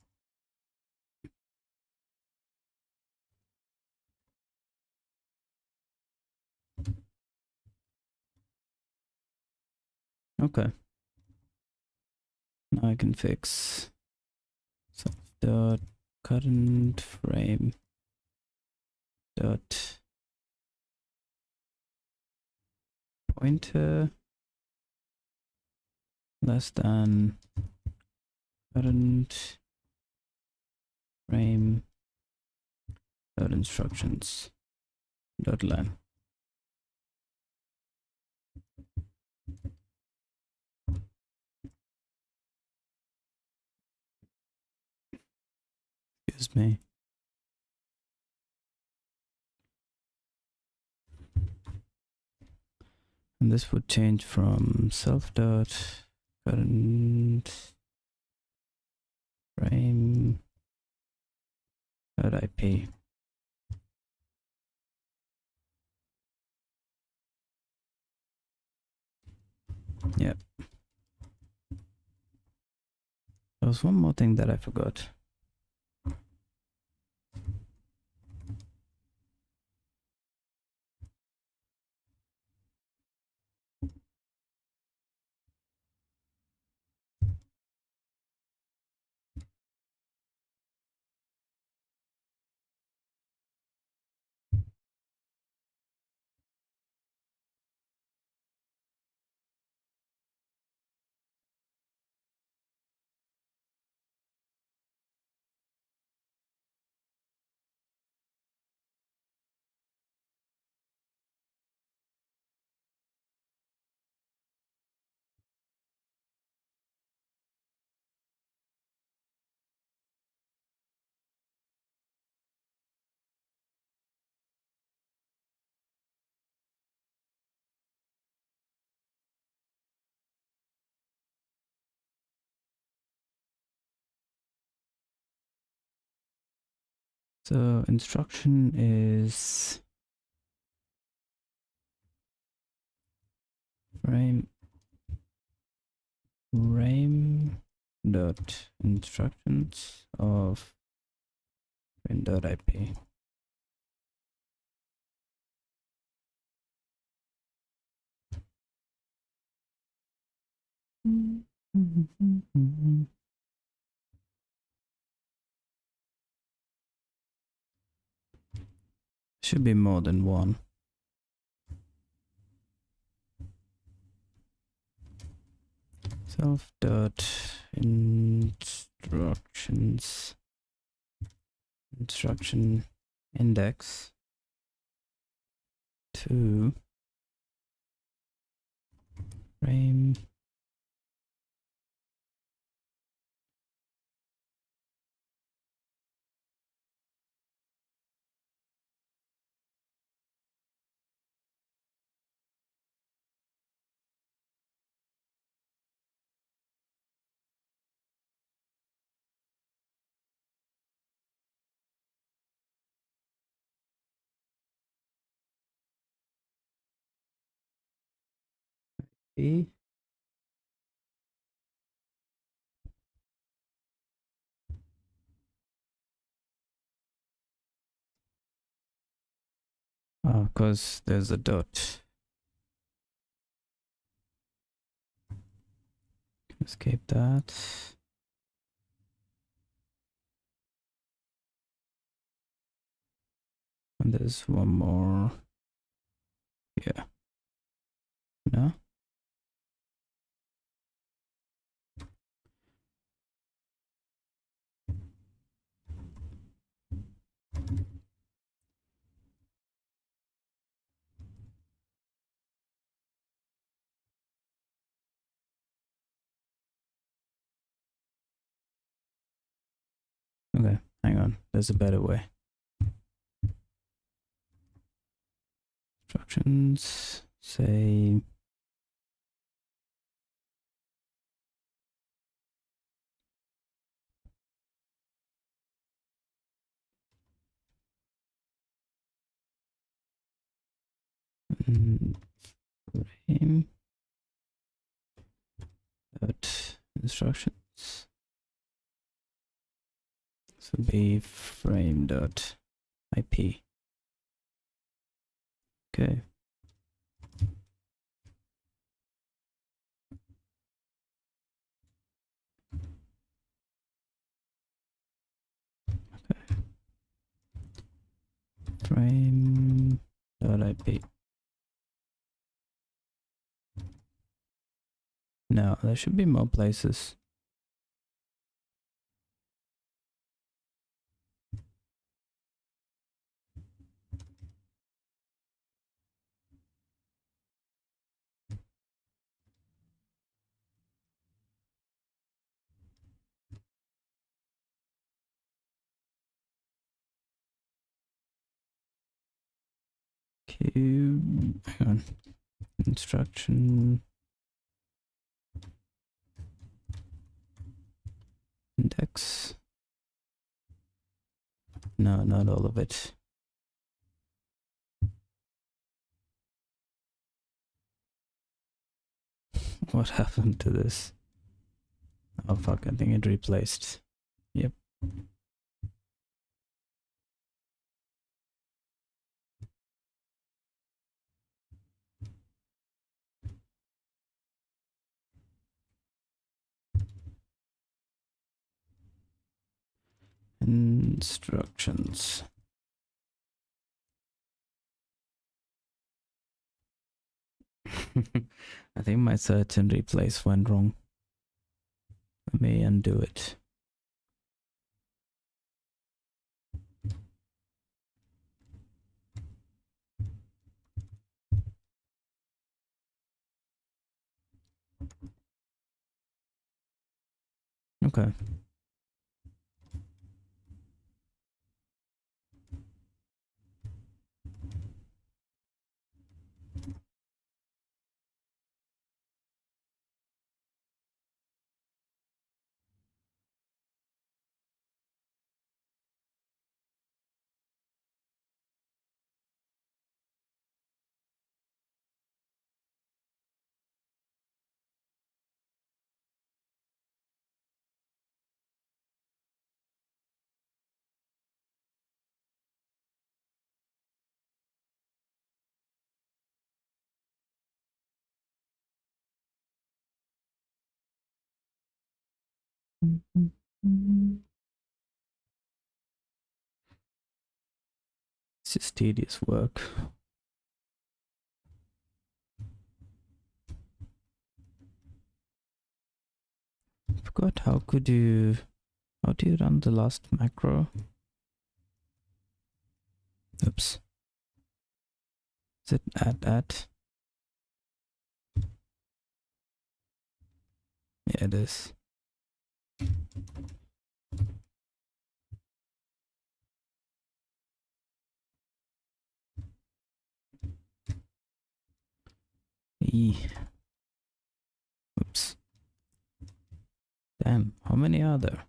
Okay. Now I can fix self dot current frame dot pointer less than current frame dot instructions dot len. Excuse me. And this would change from self dot current frame dot IP. Yep. There was one more thing that I forgot. So instruction is frame dot instructions of frame dot IP. Should be more than one. Self dot instruction index to frame E. Because there's a dot. Escape that. And there's one more. Yeah. No? Okay, hang on. There's a better way. Instructions say frame dot instructions. This will be frame dot IP. Okay. Frame dot IP. No, there should be more places. Cube. Hang on. Instruction. Index. No, not all of it. What happened to this? Oh fuck, I think it replaced. Yep. Instructions. I think my search and replace went wrong. Let me undo it. Okay. It's just tedious work. I forgot how do you run the last macro? Oops. Is it at? Yeah, it is. Oops. Damn, how many are there?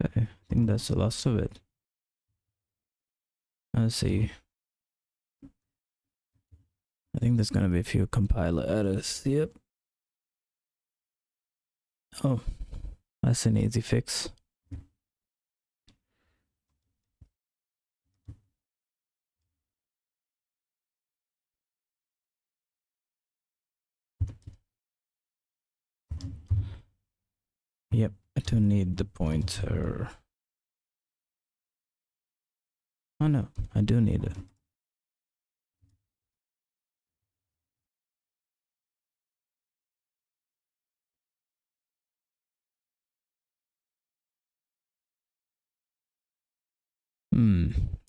Okay, I think that's the last of it. Let's see. I think there's gonna be a few compiler errors. Yep. Oh, that's an easy fix. Yep, I don't need the pointer. Oh no, I do need it.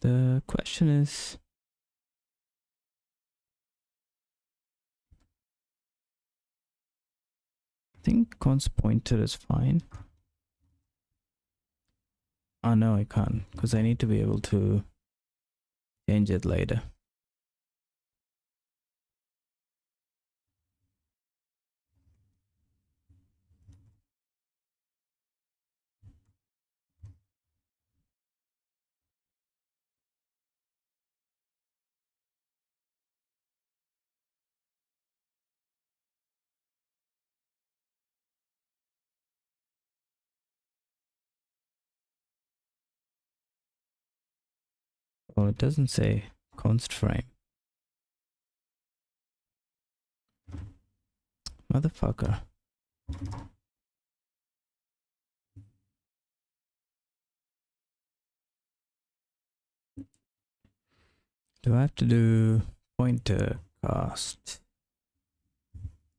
The question is, I think const pointer is fine. Oh no, I can't, because I need to be able to change it later. Oh, it doesn't say const frame. Motherfucker. Do I have to do pointer cast?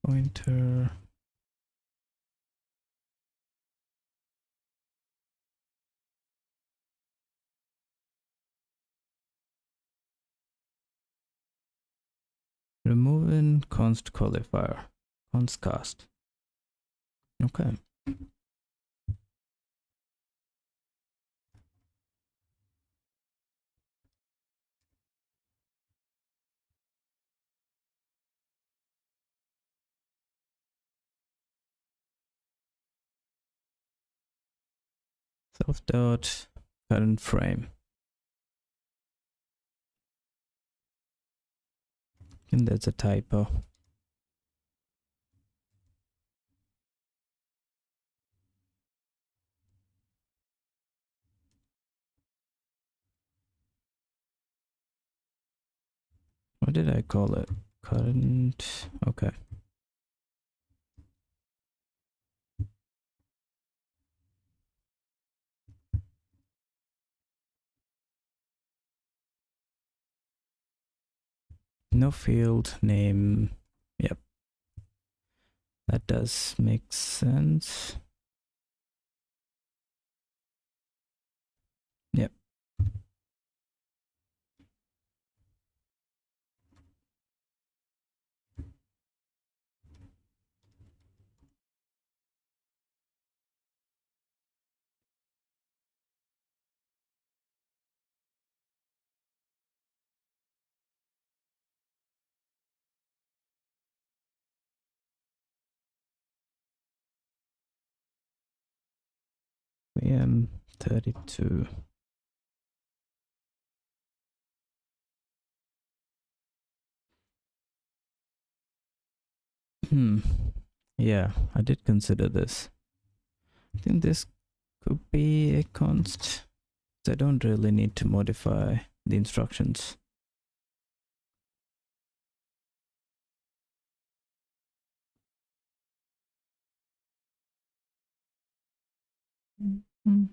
Pointer. Removing const qualifier. Const cast. Okay. Self dot current frame. And that's a typo. What did I call it? Current. Okay. No field name. Yep. That does make sense. Yep. VM32. Yeah, I did consider this. I think this could be a const. So I don't really need to modify the instructions. Mm-hmm.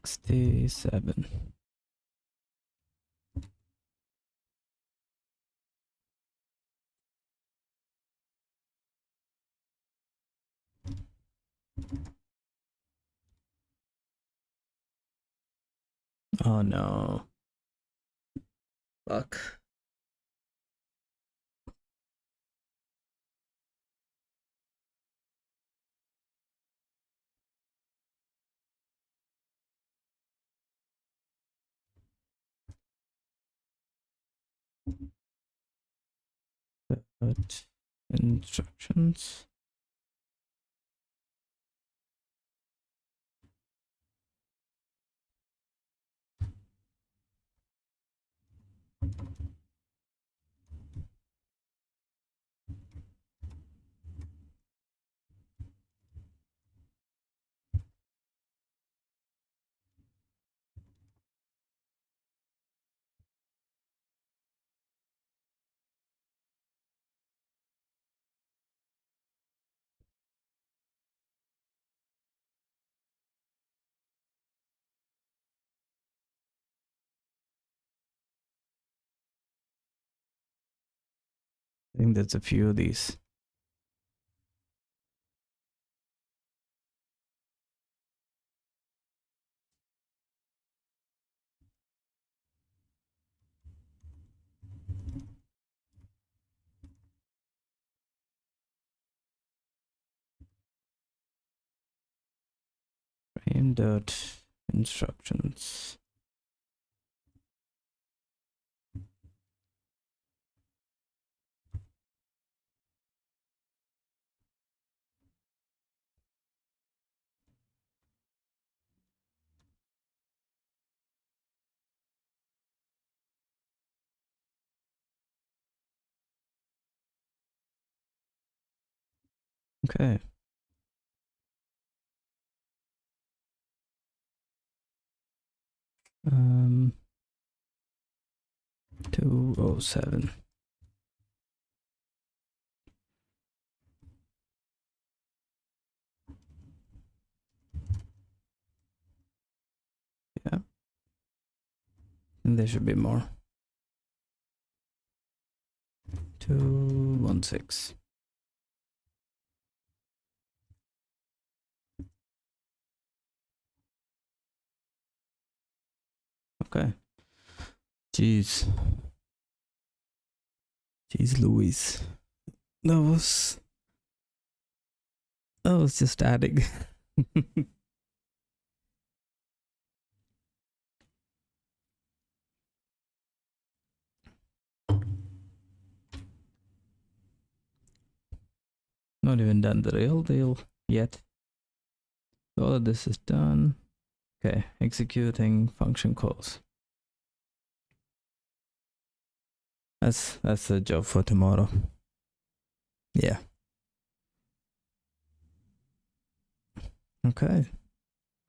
67. Oh no. Fuck. But instructions. I think there's a few of these. Frame dot instructions. Okay. 207. Yeah. And there should be more. 216. Okay. Jeez. Jeez Louise. That was just adding. Not even done the real deal yet. All of this is done. Okay, executing function calls. That's the job for tomorrow. Yeah. Okay.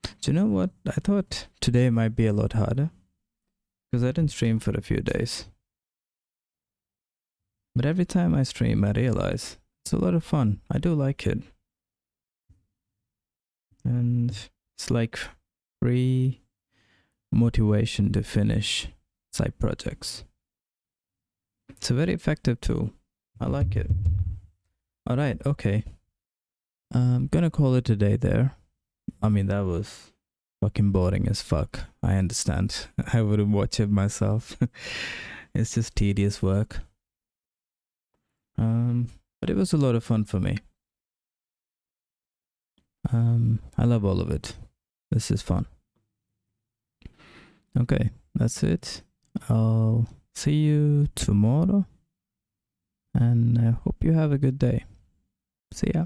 Do you know what? I thought today might be a lot harder because I didn't stream for a few days. But every time I stream, I realize it's a lot of fun. I do like it. And it's like free motivation to finish side projects. It's a very effective tool. I like it. All right, okay. I'm gonna call it a day there. I mean, that was fucking boring as fuck. I understand. I wouldn't watch it myself. It's just tedious work. But it was a lot of fun for me. I love all of it. This is fun. Okay, that's it. I'll see you tomorrow. And I hope you have a good day. See ya.